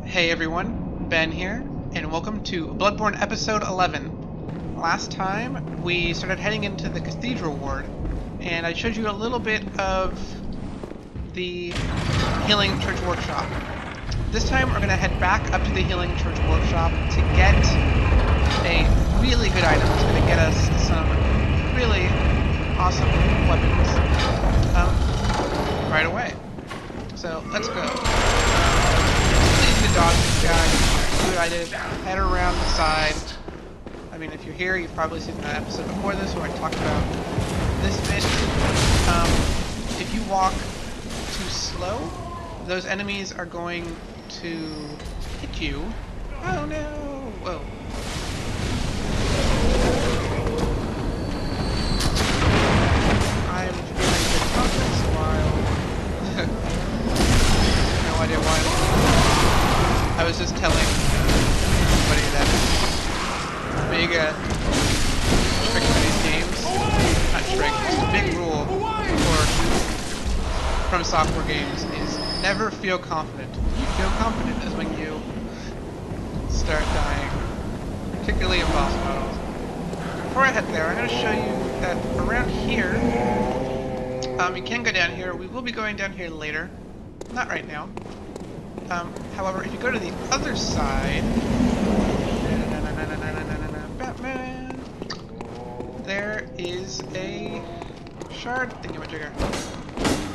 Hey everyone, Ben here, and welcome to Bloodborne episode 11. Last time, we started heading into the Cathedral Ward, and I showed you a little bit of the Healing Church Workshop. This time, we're going to head back up to the Healing Church Workshop to get a really good item. It's going to get us some really awesome weapons right away. So, let's go. To dodge this guy, do what I did, head around the side. I mean, if you're here, you've probably seen that episode before this where I talked about this bit. If you walk too slow, those enemies are going to hit you. Oh no! Whoa. I'm feeling a bit confidence while... no idea why. I was just telling everybody that big trick for these games, not trick, just a big rule from software games is never feel confident. When you feel confident is when you start dying, particularly in boss battles. Before I head there, I'm going to show you that around here, you can go down here. We will be going down here later, not right now. However, if you go to the other side, Batman, there is a shard thingamajigger.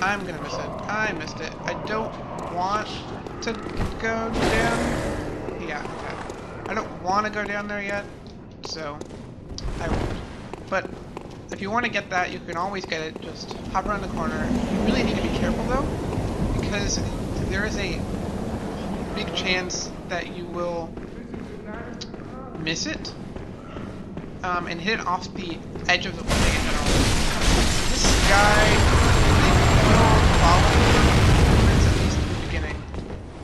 I'm gonna miss it. I missed it. I don't want to go down. Yeah, okay. I don't want to go down there yet, so I won't. But if you want to get that, you can always get it. Just hop around the corner. You really need to be careful though, because there is a big chance that you will miss it and hit it off the edge of the thing in general. This guy, they will follow movements at least in the beginning.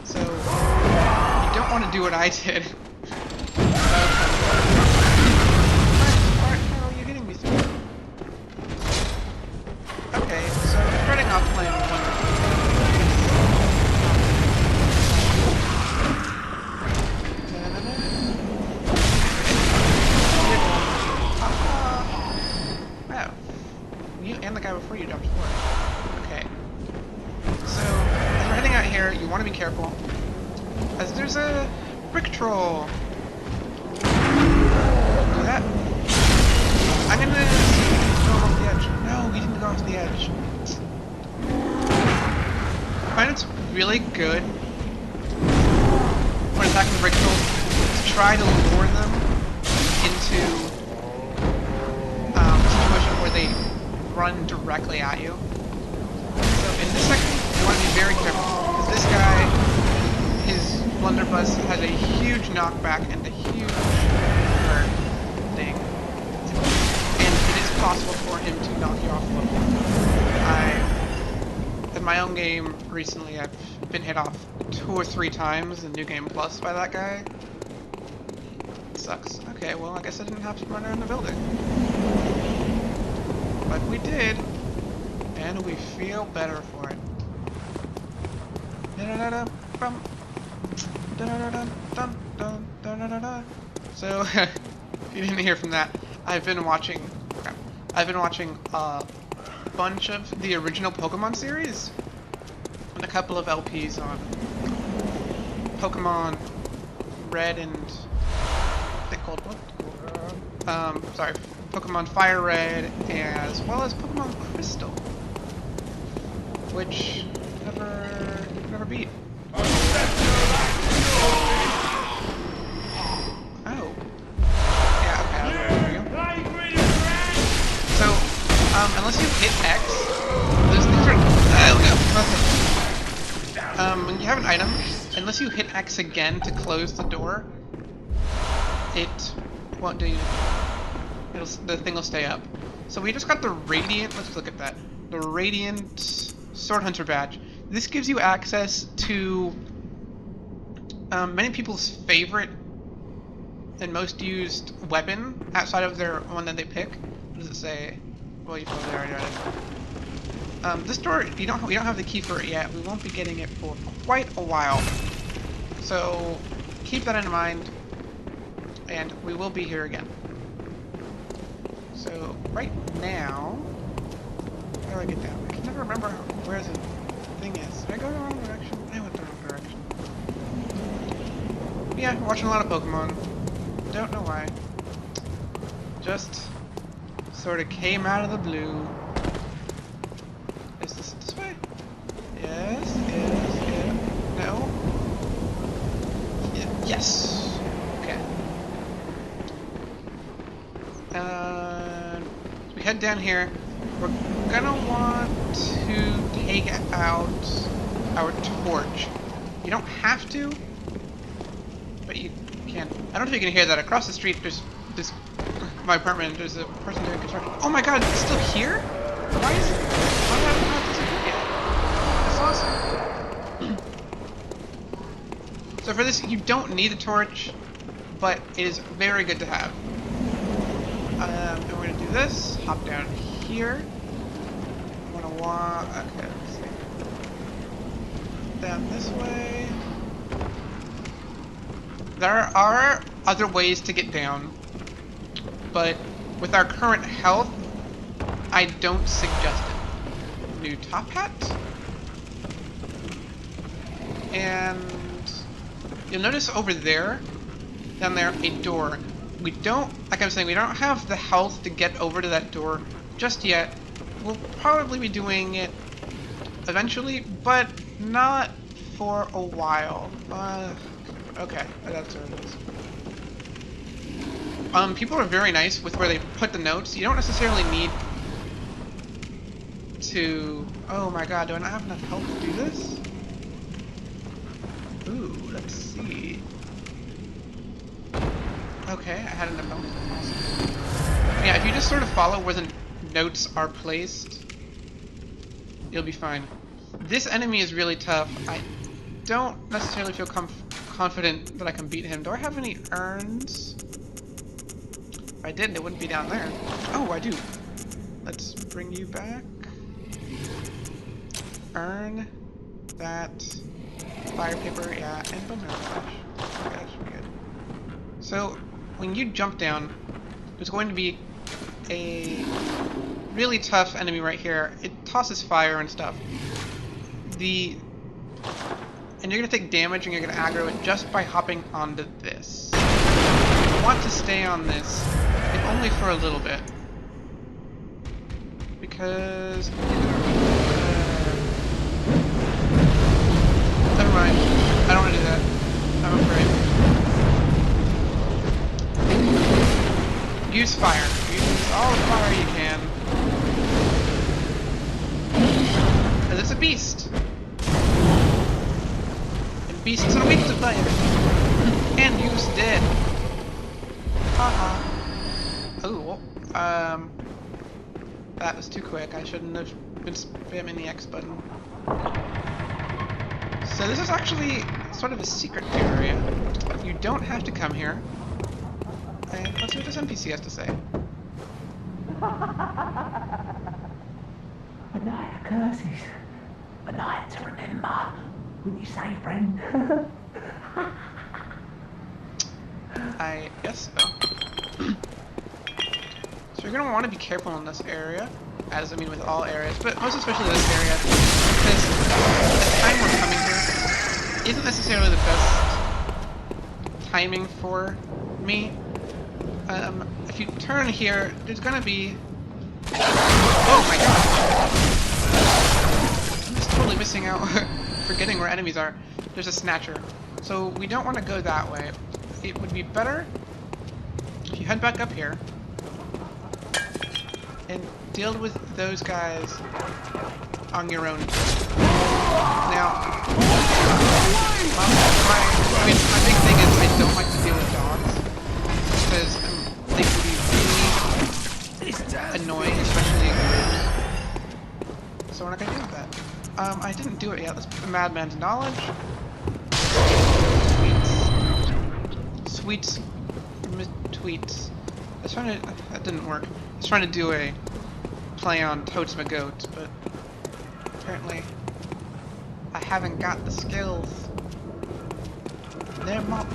So you don't want to do what I did. How are you hitting me through? Okay, so I'm starting off playing wonderful. And the guy before you jumped forward. Okay. So, as we're heading out here, you want to be careful. As there's a brick troll. Do that. I'm gonna go off the edge. No, he didn't go off the edge. I find it's really good when attacking the brick trolls to try to lure them into a situation where they run directly at you. So in this section, you want to be very careful, because this guy, his blunderbuss has a huge knockback and a huge hurt thing. And it is possible for him to knock you off level. In my own game recently, I've been hit off 2 or 3 times in New Game Plus by that guy. It sucks. Okay, well I guess I didn't have to run around the building. But we did, and we feel better for it. So, if you didn't hear from that, I've been watching a bunch of the original Pokemon series, and a couple of LPs on Pokemon Red and they called what? Sorry. Pokemon Fire Red, as well as Pokemon Crystal, which never beat. Oh. Yeah, okay, there we go. So, unless you hit X, those things are... okay. When you have an item, unless you hit X again to close the door, it won't do you. The thing will stay up. So we just got the Radiant, let's look at that. The Radiant Sword Hunter badge. This gives you access to many people's favorite and most used weapon outside of their one that they pick. What does it say? Well, you probably already read it. This door, we don't have the key for it yet. We won't be getting it for quite a while. So keep that in mind, and we will be here again. So right now, how do I get down? I can never remember where the thing is. Did I go the wrong direction? I went the wrong direction. Yeah, watching a lot of Pokemon. Don't know why. Just sort of came out of the blue. Is this way? Yes, yes. No? Yeah, yes! Okay. So we head down here. We're gonna want to take out our torch. You don't have to, but you can. I don't know if you can hear that. Across the street, there's this. My apartment. There's a person doing construction. Oh my God! It's still here? Why is it? Why have I not disappeared yet? That's awesome. So for this, you don't need a torch, but it is very good to have. And we're gonna do this. Hop down here. I'm gonna walk. Okay, let's see. Down this way. There are other ways to get down, but with our current health, I don't suggest it. New top hat. And you'll notice over there, down there, a door. We don't, like I was saying, we don't have the health to get over to that door just yet. We'll probably be doing it eventually, but not for a while. Okay, that's where it is. People are very nice with where they put the notes. You don't necessarily need to... Oh my God, do I not have enough health to do this? Ooh, let's see. Okay, I had enough health. Awesome. Yeah, if you just sort of follow where the notes are placed, you'll be fine. This enemy is really tough. I don't necessarily feel confident that I can beat him. Do I have any urns? If I didn't, it wouldn't be down there. Oh, I do. Let's bring you back. Urn. That. Fire paper, yeah, and bone marrow flesh. Okay, that should be good. So, when you jump down, there's going to be a really tough enemy right here. It tosses fire and stuff. And you're going to take damage and you're going to aggro it just by hopping onto this. You want to stay on this, if only for a little bit. Because... never mind. I don't want to do that. I'm afraid. Use fire. Use all the fire you can. Because it's a beast. And beasts are weak to fire. And use dead. Haha. Oh, that was too quick. I shouldn't have been spamming the X button. So this is actually sort of a secret area. You don't have to come here. And let's see what this NPC has to say. A night of curses. A night to remember. Wouldn't you say, friend? I guess so. So you're going to want to be careful in this area, as I mean with all areas, but most especially this area, because the time we're coming here isn't necessarily the best timing for me. If you turn here, there's going to be... Oh my god! I'm just totally missing out, forgetting where enemies are. There's a snatcher. So we don't want to go that way. It would be better if you head back up here and deal with those guys on your own. Now, my big thing is I don't like to deal with dogs because they can be really annoying, especially in groups. So we're not gonna deal with that. I didn't do it yet. Let's put the Madman's Knowledge. Sweets. Tweets. I was trying to... That didn't work. I was trying to do a play on Totes My Goat, but apparently I haven't got the skills. They're not.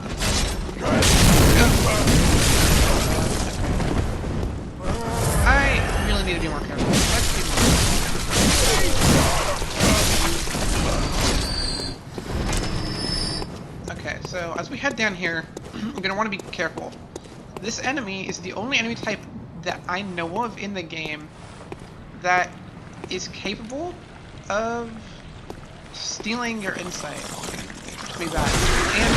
I really need to be more careful. Let's be more. Okay, so as we head down here, I'm gonna want to be careful. This enemy is the only enemy type that I know of in the game that is capable of stealing your insight. Pretty bad. And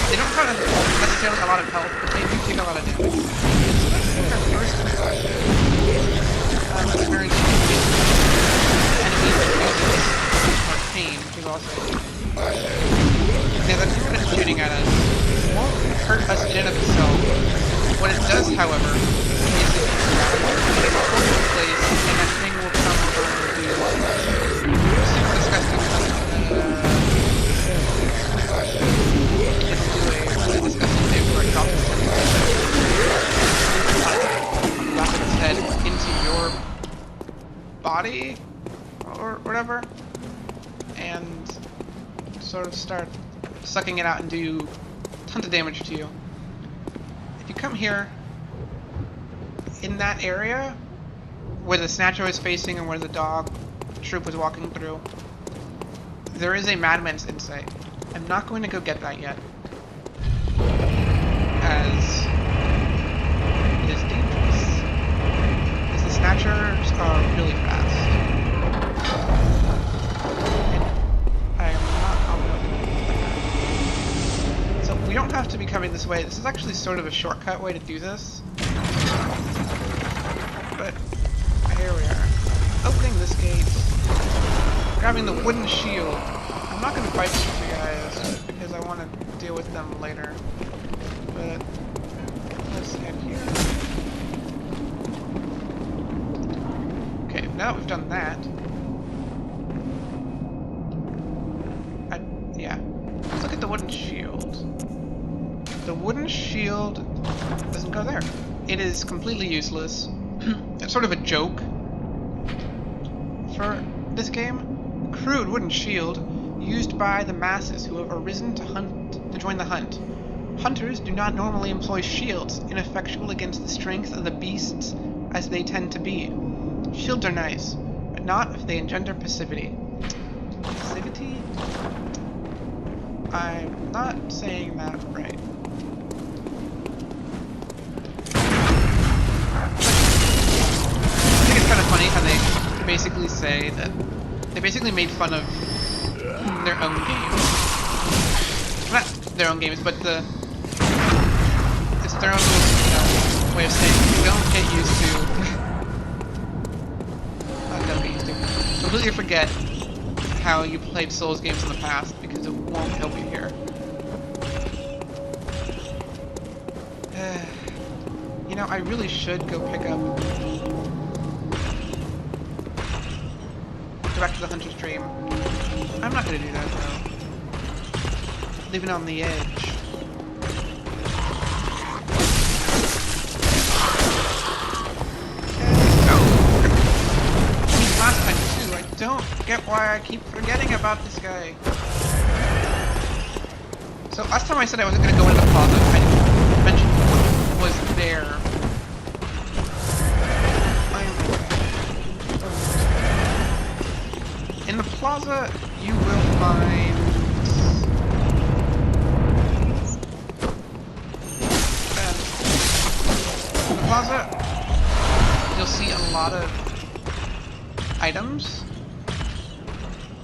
they don't have necessarily a lot of health, but they do take a lot of damage. So that's our first experience enemy that uses arcane, which is also because that's what it's shooting at us. It won't hurt us in and of itself. What it does, however, is it holds in place, and that thing will come over and do super disgusting stuff. It'll do a really disgusting thing where it drops its head into your body or whatever, and sort of start sucking it out and do tons of damage to you. If you come here, in that area where the Snatcher is facing and where the dog troop was walking through, there is a Madman's Insight. I'm not going to go get that yet, as it is dangerous. Because the Snatchers are really fast. We don't have to be coming this way. This is actually sort of a shortcut way to do this. But here we are. Opening this gate. Grabbing the wooden shield. I'm not going to fight these two guys because I want to deal with them later. But let's head here. Okay, now that we've done that. Yeah. Let's look at the wooden shield. The wooden shield doesn't go there. It is completely useless. It's sort of a joke for this game. Crude wooden shield used by the masses who have arisen to join the hunt. Hunters do not normally employ shields, ineffectual against the strength of the beasts as they tend to be. Shields are nice, but not if they engender passivity. Passivity? I'm not saying that right. I think it's kind of funny how they basically say that they basically made fun of their own games. Not their own games, but it's their own little, way of saying don't get used to. Not don't get used to. Completely forget how you played Souls games in the past, because it won't help you here. You know, I really should go pick up... Go back to the Hunter's Dream. I'm not gonna do that, though. Leaving it on the edge. Last time, too, I don't get why I keep forgetting about this guy. So last time I said I wasn't going to go into the plaza, I mentioned what was there. In the plaza, you will find... in the plaza, you'll see a lot of items.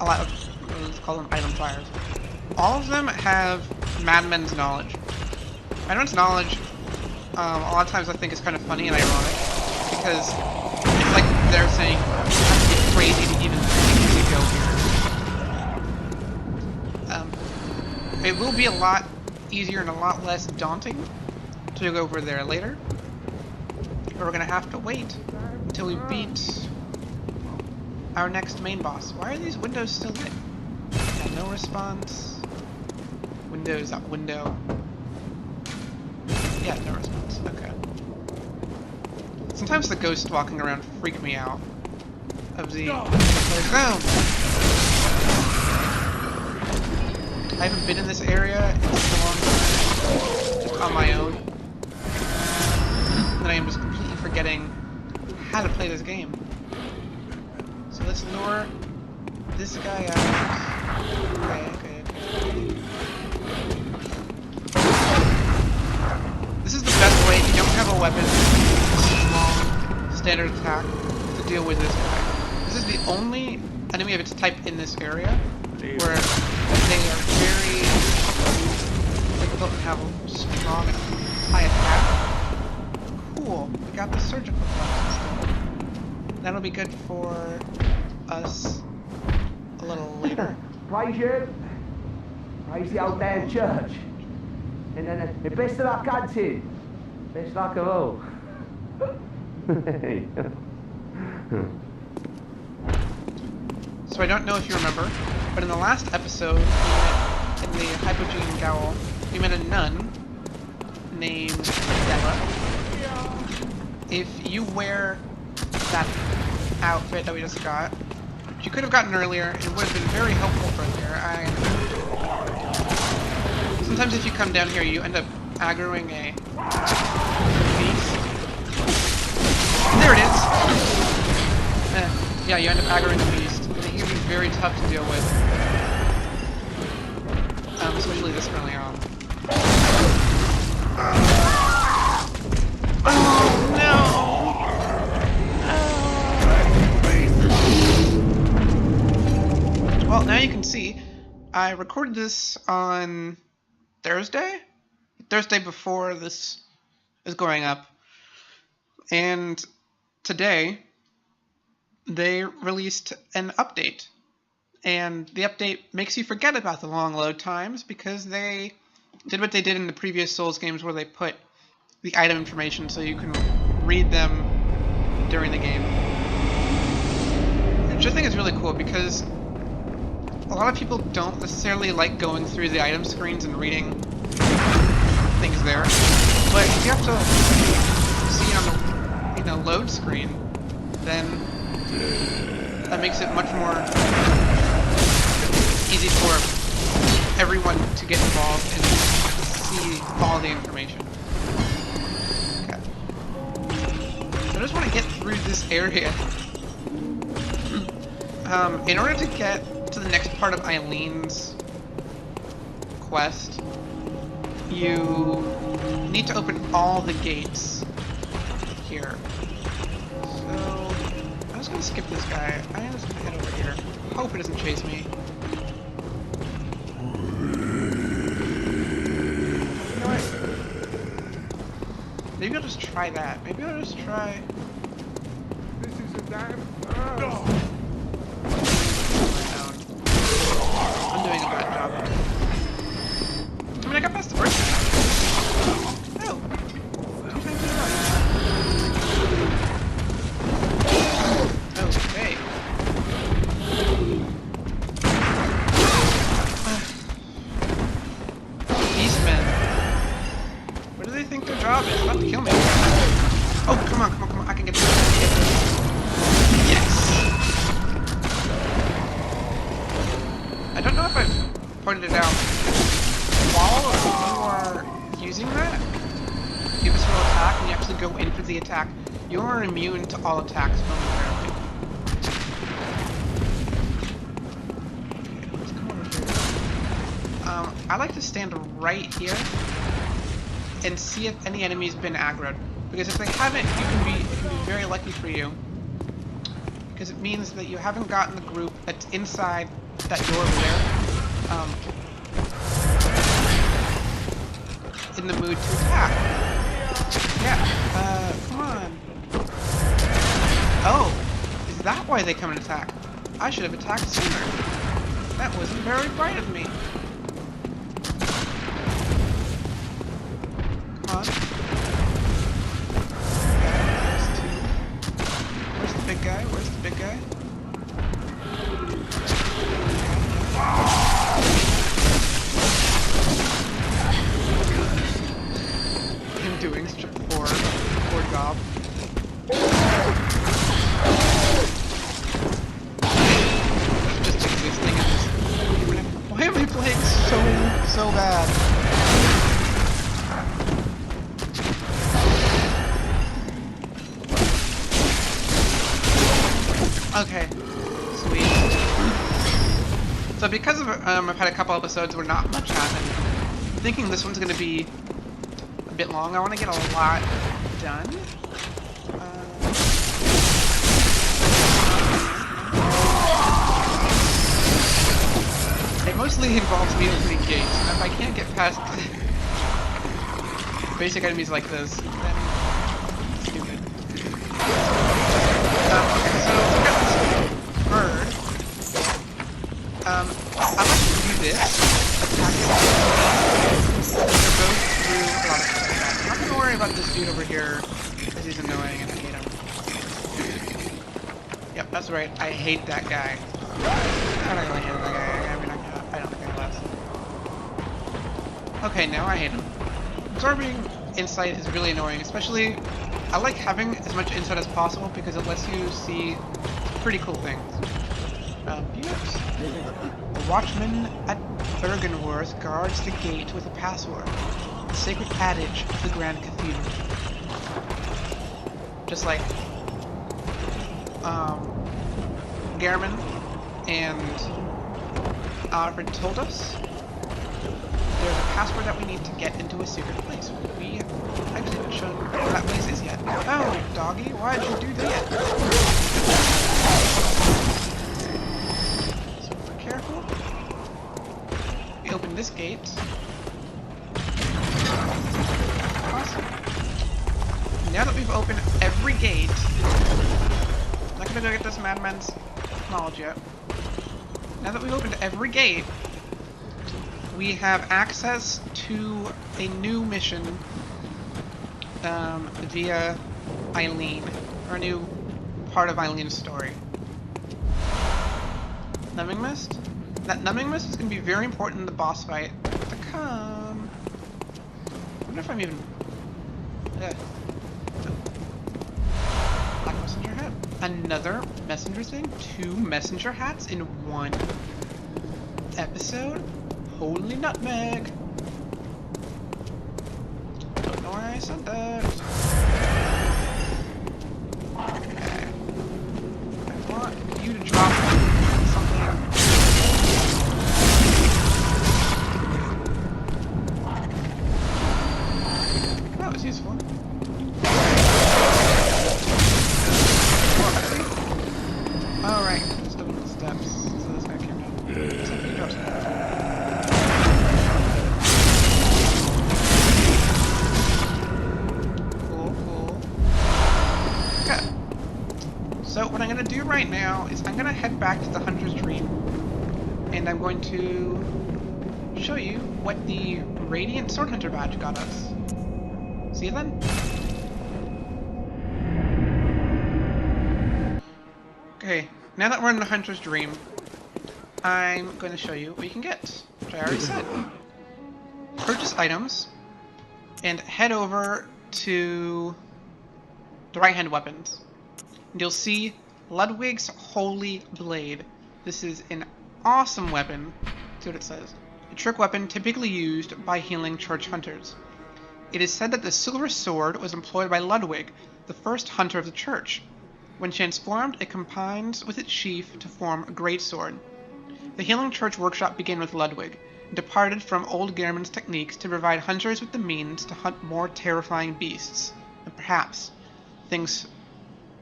A lot of, let's call them item fires. All of them have Madman's knowledge. Madman's knowledge, a lot of times I think is kind of funny and ironic, because it's like they're saying, you have to be crazy to even think to go here. It will be a lot easier and a lot less daunting to go over there later, but we're gonna have to wait until we beat our next main boss. Why are these windows still lit? No response. Windows, that window. Yeah, no response. Okay. Sometimes the ghosts walking around freak me out. Of the... Oh! I haven't been in this area in such a long time, just on my own, that I am just completely forgetting how to play this game. So let's lure this guy out. Okay. This is the best way if you don't have a weapon, small, standard attack, to deal with this guy. This is the only enemy of its type in this area where they are very difficult and have a strong, high attack. Cool, we got the surgical gloves instead. That'll be good for us a little later. Praise you. Praise the old damn church. And then the best of luck hunting. Best luck of all. So I don't know if you remember, but in the last episode, in the Hypogene Gowl, we met a nun named Della. If you wear that outfit that we just got, which you could have gotten earlier, it would have been very helpful earlier. Sometimes if you come down here, you end up aggroing a beast. There it is! Yeah, you end up aggroing a beast. And it can be very tough to deal with. Especially this early on. Oh no! Well, now you can see, I recorded this on Thursday before this is going up, and today they released an update, and the update makes you forget about the long load times because they did what they did in the previous Souls games where they put the item information so you can read them during the game, which I think is really cool because a lot of people don't necessarily like going through the item screens and reading things there, but if you have to see it on the load screen, then that makes it much more easy for everyone to get involved and see all the information. Okay. So I just want to get through this area. In order to get to the next part of Eileen's quest, you need to open all the gates here. So I'm just gonna skip this guy. I'm just gonna head over here. Hope it doesn't chase me. You know what? Maybe I'll just try that. Maybe I'll just try. This is a damn. I'm doing a bad job. I mean, I got past the first time. Oh! 2 times in a row. Okay. Beastmen. What do they think their job is? Not to kill me. Oh, come on. I can get this. Yes! I don't know if I've pointed it out. While you are using that, you have a single attack and you actually go in for the attack, you are immune to all attacks momentarily. Okay, let's come over here. I like to stand right here and see if any enemy's been aggroed. Because if they haven't, it can be very lucky for you. Because it means that you haven't gotten the group that's inside that door over there in the mood to attack. Yeah, come on. Oh, is that why they come and attack? I should have attacked sooner. That wasn't very bright of me. Come on. Where's the big guy? Where's the big guy? Him doing such a poor job. Just existing in this. Why am I playing bad. Okay, sweet. So because of I've had a couple episodes where not much happened, thinking this one's going to be a bit long. I want to get a lot done. It mostly involves me opening gates, and if I can't get past basic enemies like this, then it's stupid. Okay, so we've got this bird. I like to do this, attack it. They're both through a lot of stuff like that. I'm not gonna worry about this dude over here, because he's annoying and I hate him. Yep, that's right, I hate that guy. I'm not gonna hate that guy. I don't care less. Okay, now I hate him. Absorbing insight is really annoying, especially I like having as much insight as possible because it lets you see pretty cool things. Yes. The watchman at Bergenworth guards the gate with a password. The sacred adage of the Grand Cathedral. Just like Gehrman and Alfred told us, there's a password that we need to get into a secret place. We actually haven't shown where that place is yet. Oh, doggy, why'd you do that? So we're careful. We open this gate. Awesome. Now that we've opened every gate, I'm not gonna go get this madman's knowledge yet. Now that we've opened every gate, we have access to a new mission via Eileen, or a new part of Eileen's story. Numbing Mist? That Numbing Mist is going to be very important in the boss fight to come. I wonder if I'm even... Black messenger hat. Another messenger thing? 2 messenger hats in one episode? Holy nutmeg! Don't know why I said that. Okay. I want you to drop something. That was useful. Alright, let's open the steps. So this guy came down. Something drops something. So what I'm going to do right now is I'm going to head back to the Hunter's Dream, and I'm going to show you what the Radiant Sword Hunter badge got us. See you then. Okay, now that we're in the Hunter's Dream, I'm going to show you what you can get, which I already said. Purchase items, and head over to the right-hand weapons. And you'll see Ludwig's Holy Blade. This is an awesome weapon. See what it says. A trick weapon typically used by healing church hunters. It is said that the silver sword was employed by Ludwig, the first hunter of the church. When transformed, it combines with its sheath to form a greatsword. The healing church workshop began with Ludwig, and departed from old Gehrman's techniques to provide hunters with the means to hunt more terrifying beasts, and perhaps things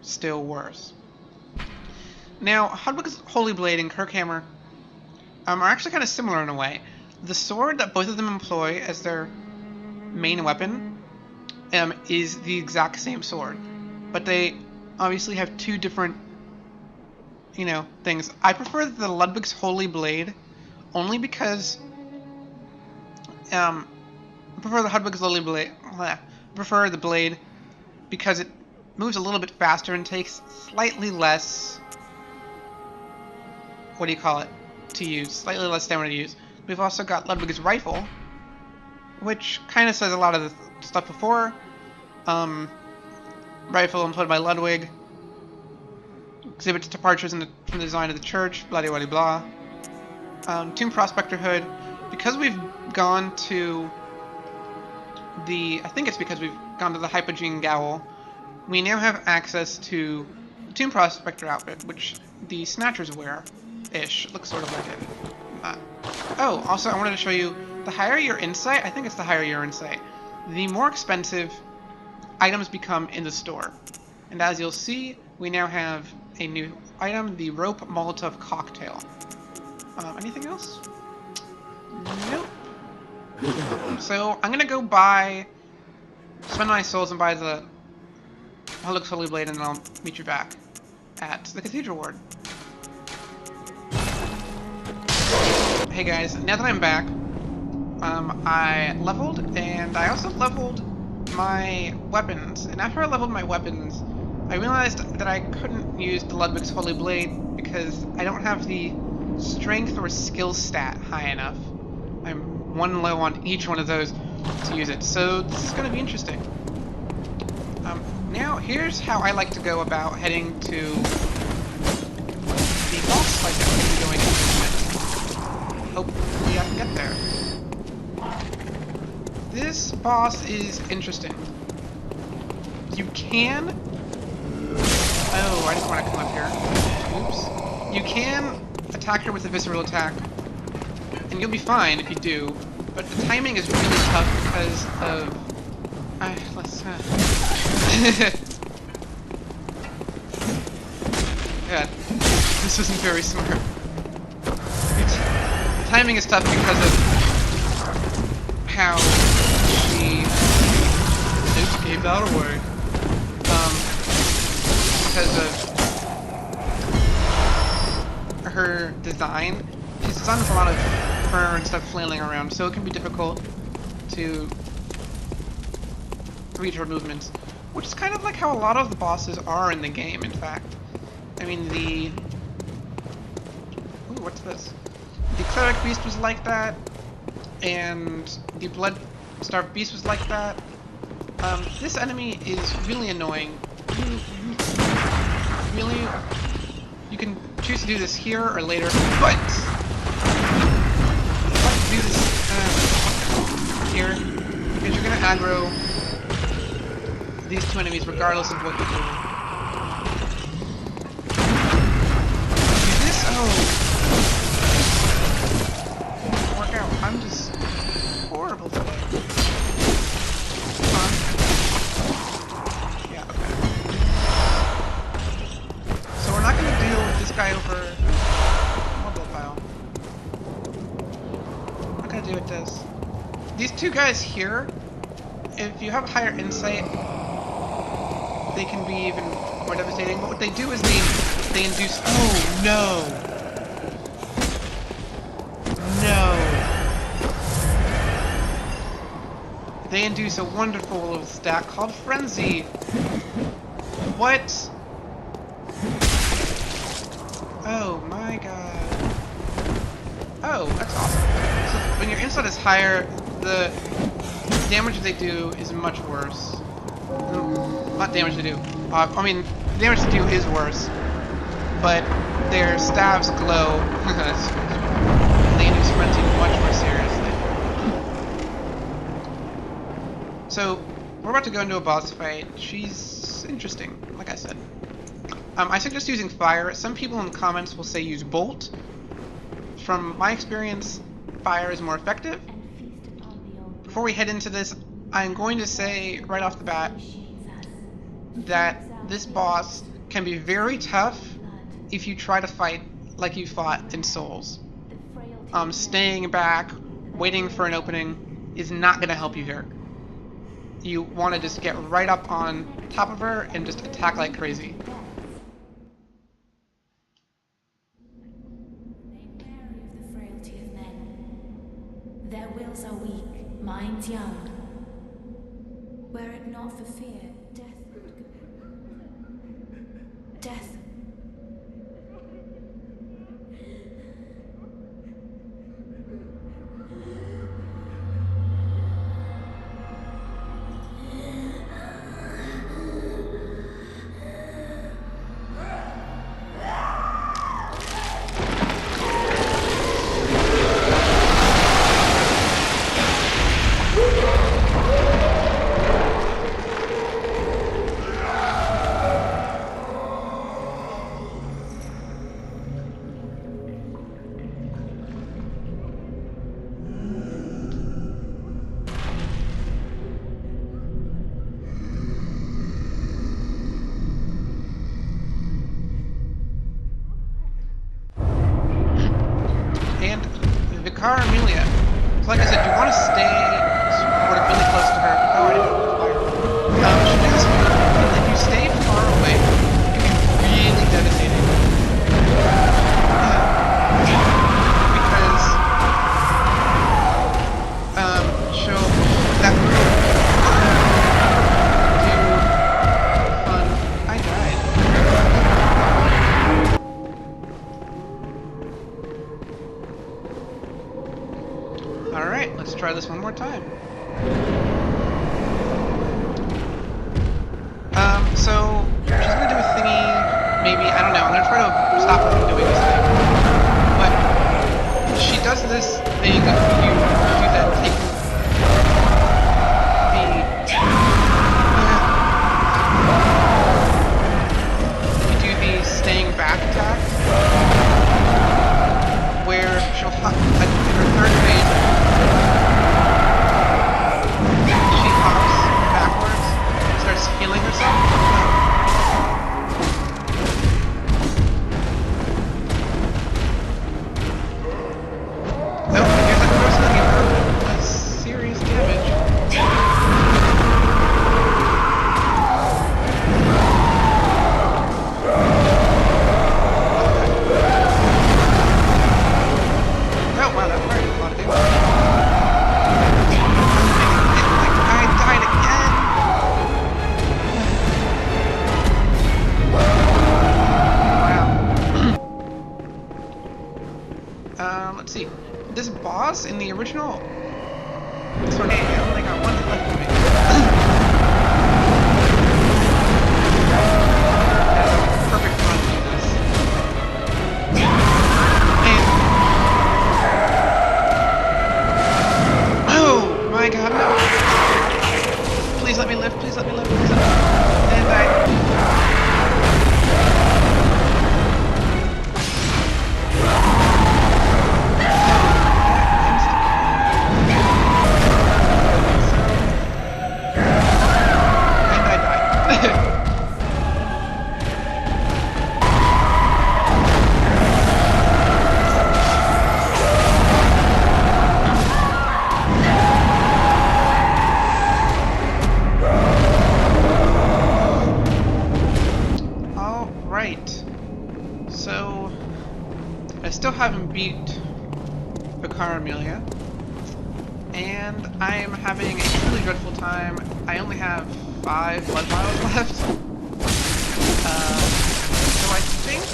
still worse. Now, Ludwig's Holy Blade and Kirkhammer are actually kind of similar in a way. The sword that both of them employ as their main weapon is the exact same sword, but they obviously have 2 different, things. I prefer the Ludwig's Holy Blade only because I prefer the Ludwig's Holy Blade. I prefer the blade because it moves a little bit faster and takes slightly less, to use. Slightly less stamina to use. We've also got Ludwig's Rifle, which kind of says a lot of the stuff before. Rifle employed by Ludwig. Exhibits departures from the design of the church, blah blah blah blah. Tomb Prospector Hood. Because we've gone to I think it's because we've gone to the Hypogene Gowl, we now have access to the Tomb Prospector outfit, which the Snatchers wear-ish. It looks sort of like it. Oh, also I wanted to show you, the higher your insight, I think it's the higher your insight, the more expensive items become in the store. And as you'll see, we now have a new item, the Rope Molotov Cocktail. Anything else? Nope. So I'm gonna go spend my souls and buy the Helix Holy Blade, and then I'll meet you back at the Cathedral Ward. Hey guys, now that I'm back, I leveled, and I also leveled my weapons. And after I leveled my weapons, I realized that I couldn't use the Ludwig's Holy Blade because I don't have the strength or skill stat high enough. I'm one low on each one of those to use it, so this is going to be interesting. Now, here's how I like to go about heading to the boss fight that we're going to be going into. Hopefully I can get there. This boss is interesting. You can... Oh, I just want to come up here. Oops. You can attack her with a visceral attack, and you'll be fine if you do, but the timing is really tough because of... God, this isn't very smart. The timing is tough because of how she... Oops, gave that away. Because of her design. She's designed with a lot of fur and stuff flailing around, so it can be difficult to read her movements. Which is kind of like how a lot of the bosses are in the game, in fact. I mean, Ooh, what's this? The Cleric Beast was like that, and the Blood-Starved Beast was like that. This enemy is really annoying. You can choose to do this here or later, but I'd like to do this here, because you're going to aggro these two enemies regardless of what you do. Do this? Oh. Didn't work out. I'm just horrible today. Come on. Yeah, okay. So we're not going to deal with this guy over mobile pile. I'm not going to do what this. These two guys here, if you have higher insight, they can be even more devastating, but what they do is they induce... Oh, no! No! They induce a wonderful little stack called Frenzy! What? Oh my god. Oh, that's awesome. So when your insight is higher, the damage they do is much worse. Not damage they do. I mean, the damage they do is worse, but their staves glow. They induce frenzy much more seriously. So, we're about to go into a boss fight. She's interesting, like I said. I suggest using fire. Some people in the comments will say use bolt. From my experience, fire is more effective. Before we head into this, I'm going to say right off the bat that this boss can be very tough if you try to fight like you fought in Souls. Staying back, waiting for an opening is not going to help you here. You want to just get right up on top of her and just attack like crazy. Their wills are weak, minds young. Were it not for fear, death. want to stay sort of really close to her. Oh, I didn't know fire. She does this move, and if you stay far away, it can be really devastating. Because she'll that move do fun. I died. Alright, let's try this one more time. So she's gonna do a thingy, maybe, I don't know, I'm gonna try to stop her from doing this thing. But she does this thing, you do that thing. You do the staying back attack, where she'll hop, in her third phase, she hops backwards, starts healing herself. Nope, here's a person that gave her serious damage. Oh wow, that fired a lot of damage. I died again! Wow. Let's see. This boss in the original... This one, hey, I only got one left of me. Perfect run to do this. Oh my god, no! Please let me live, please let me live, please let me live. And I... So, I still haven't beat Vicar Amelia, and I am having a truly dreadful time. I only have 5 blood vials left. So I think,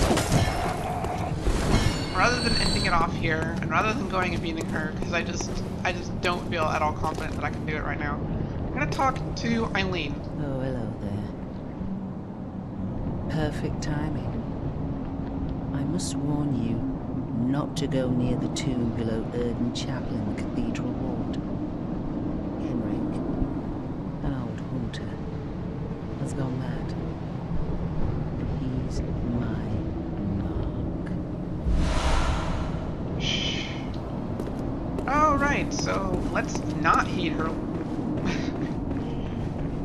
rather than ending it off here, and rather than going and beating her, because I just don't feel at all confident that I can do it right now, I'm gonna talk to Eileen. Oh, hello there. Perfect timing. I must warn you not to go near the tomb below Erden Chapel in the Cathedral Ward. Henrik, an old hunter, has gone mad. He's my mark. Shh. Oh, right, so let's not heed her...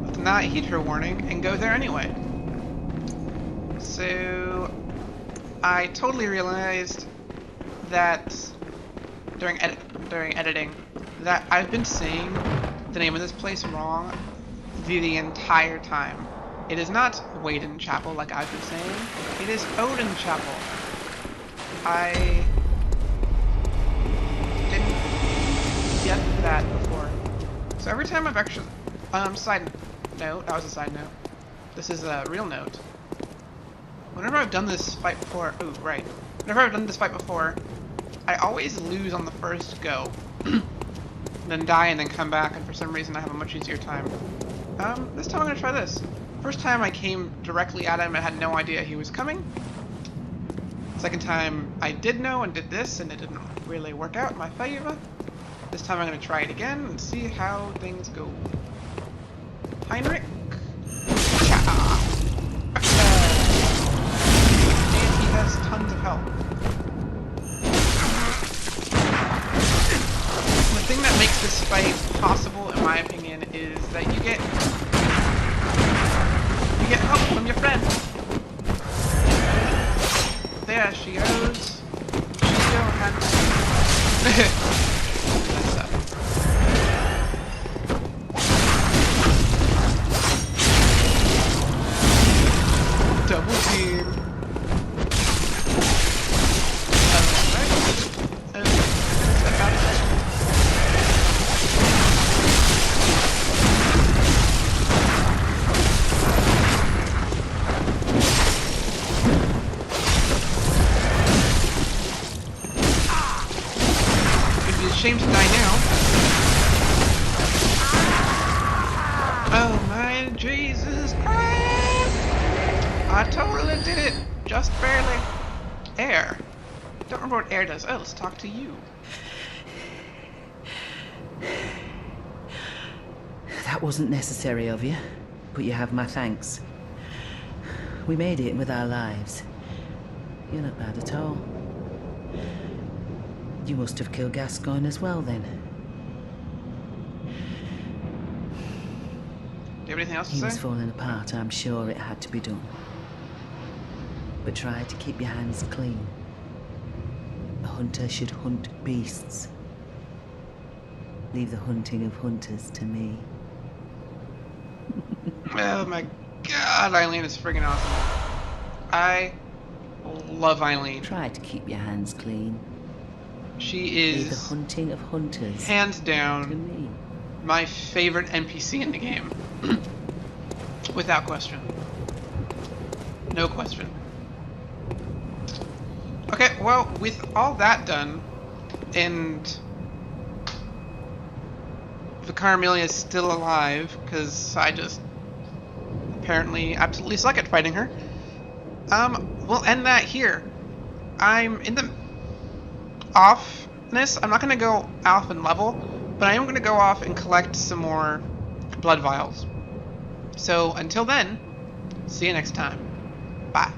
let's not heed her warning and go there anyway. So... I totally realized that during editing that I've been saying the name of this place wrong the entire time. It is not Waden Chapel like I've been saying. It is Odin Chapel. I didn't get that before. So every time I've actually side note, that was a side note. This is a real note. Whenever I've done this fight before, ooh, right. Whenever I've done this fight before, I always lose on the first go. Then die and then come back, and for some reason I have a much easier time. This time I'm gonna try this. First time I came directly at him and had no idea he was coming. Second time I did know and did this, and it didn't really work out in my favor. This time I'm gonna try it again and see how things go. Heinrich. Has tons of health. The thing that makes this fight possible, in my opinion, is that you get help from your friend. There she goes. She still had That's up. Jesus Christ! I totally did it! Just barely. Air. Don't remember what air does. Oh, let's talk to you. That wasn't necessary of you, but you have my thanks. We made it with our lives. You're not bad at all. You must have killed Gascoigne as well, then. Do you have anything else to He say? was falling apart, I'm sure it had to be done. But try to keep your hands clean. A hunter should hunt beasts. Leave the hunting of hunters to me. Oh my god, Eileen is friggin' awesome. I love Eileen. Try to keep your hands clean. She Leave the is, hunting of hunters hands to down, me. my favorite NPC in the game. Without question. No question. Okay, well, with all that done, and Vicar Amelia is still alive, because I just apparently absolutely suck at fighting her, we'll end that here. I'm in the offness. I'm not going to go off in level, but I am going to go off and collect some more blood vials. So until then, see you next time. Bye.